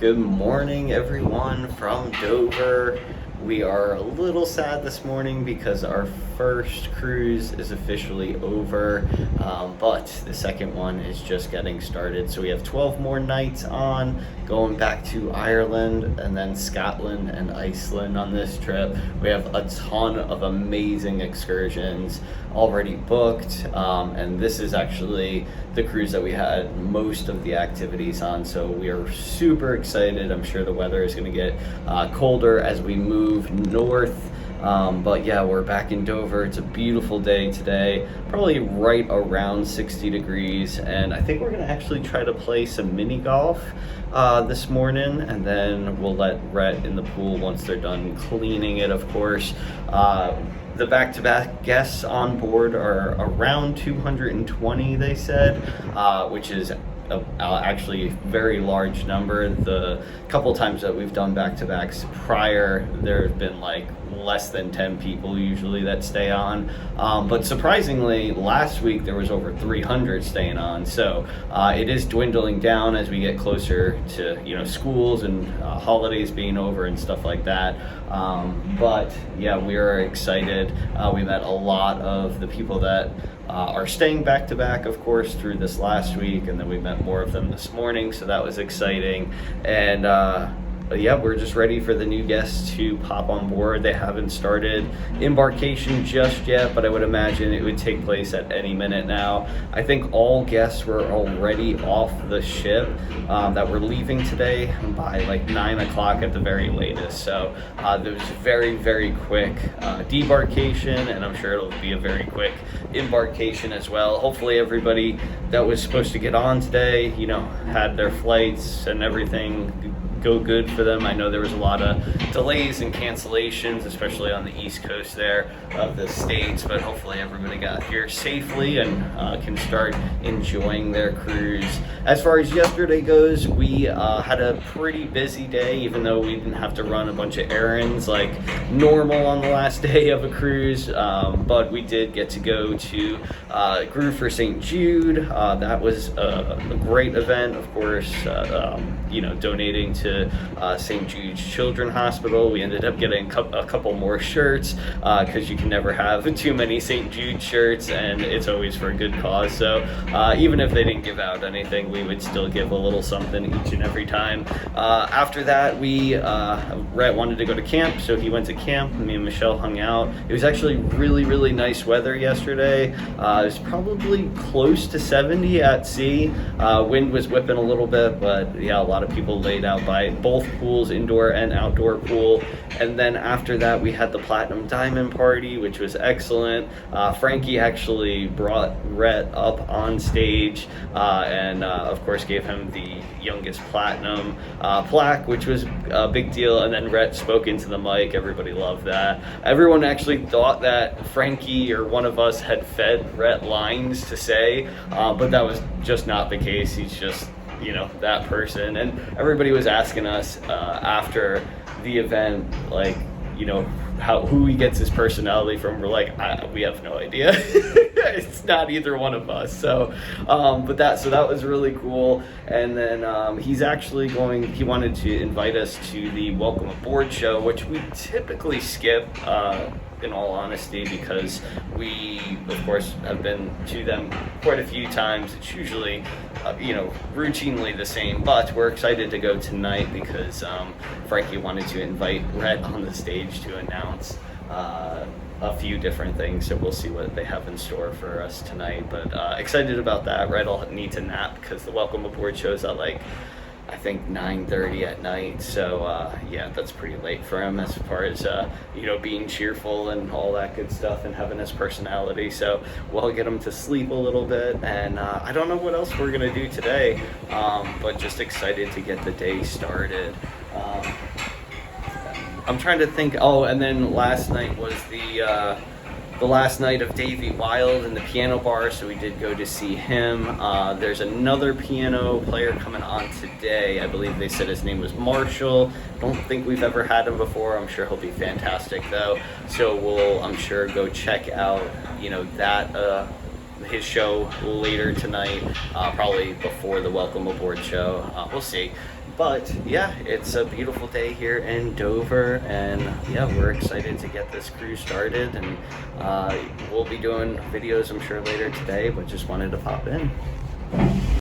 Good morning, everyone from Dover. We are a little sad this morning because our first cruise is officially over, but the second one is just getting started. So we have 12 more nights on, going back to Ireland and then Scotland and Iceland on this trip. We have a ton of amazing excursions already booked, and this is actually the cruise that we had most of the activities on, so we are super excited. I'm sure the weather is going to get colder as we move north, but yeah, we're back in Dover. It's a beautiful day today, probably right around 60 degrees, and I think we're going to actually try to play some mini golf this morning, and then we'll let Rhett in the pool once they're done cleaning it, of course. The back-to-back guests on board are around 220, they said, which is actually a very large number. The couple times that we've done back-to-backs prior, there have been like less than 10 people usually that stay on, but surprisingly last week there was over 300 staying on, so it is dwindling down as we get closer to schools and holidays being over and stuff like that, but yeah, we are excited. We met a lot of the people that are staying back to back, of course, through this last week, and then we met more of them this morning, so that was exciting. And yeah, we're just ready for the new guests to pop on board. They haven't started embarkation just yet, but I would imagine it would take place at any minute now. I think all guests were already off the ship that were leaving today by like 9 o'clock at the very latest. So there was very, very quick debarkation, and I'm sure it'll be a very quick embarkation as well. Hopefully everybody that was supposed to get on today, had their flights and everything go good for them. I know there was a lot of delays and cancellations, especially on the East Coast there of the States, but hopefully everybody got here safely and can start enjoying their cruise. As far as yesterday goes, we had a pretty busy day, even though we didn't have to run a bunch of errands like normal on the last day of a cruise, but we did get to go to Grew for St. Jude. That was a great event, of course, donating to St. Jude's Children's Hospital. We ended up getting a couple more shirts because you can never have too many St. Jude shirts, and it's always for a good cause. So even if they didn't give out anything, we would still give a little something each and every time. After that, Rhett wanted to go to camp, so he went to camp. Me and Michelle hung out. It was actually really, really nice weather yesterday. It was probably close to 70 at sea. Wind was whipping a little bit, but yeah, a lot of people laid out by both pools, indoor and outdoor pool. And then after that, we had the Platinum Diamond Party, which was excellent. Frankie actually brought Rhett up on stage and of course gave him the youngest platinum plaque, which was a big deal. And then Rhett spoke into the mic. Everybody loved that. Everyone actually thought that Frankie or one of us had fed Rhett lines to say, but that was just not the case. He's just that person. And everybody was asking us after the event, like, who he gets his personality from. We're like, we have no idea. It's not either one of us. So that was really cool. And then he's actually he wanted to invite us to the Welcome Aboard show, which we typically skip, in all honesty, because we, of course, have been to them quite a few times. It's usually, routinely the same, but we're excited to go tonight because Frankie wanted to invite Rhett on the stage to announce a few different things, so we'll see what they have in store for us tonight. But excited about that. Rhett will need to nap because the Welcome Aboard show's at I think 9:30 at night, so yeah, that's pretty late for him as far as being cheerful and all that good stuff and having his personality. So we'll get him to sleep a little bit, and I don't know what else we're gonna do today, but just excited to get the day started. I'm trying to think. Oh, and then last night was the last night of Davey Wild in the piano bar, so we did go to see him. There's another piano player coming on today. I believe they said his name was Marshall. Don't think we've ever had him before. I'm sure he'll be fantastic though. So we'll, I'm sure, go check out, his show later tonight, probably before the Welcome Aboard show. We'll see. But yeah, it's a beautiful day here in Dover, and yeah, we're excited to get this cruise started. And we'll be doing videos, I'm sure, later today, but just wanted to pop in.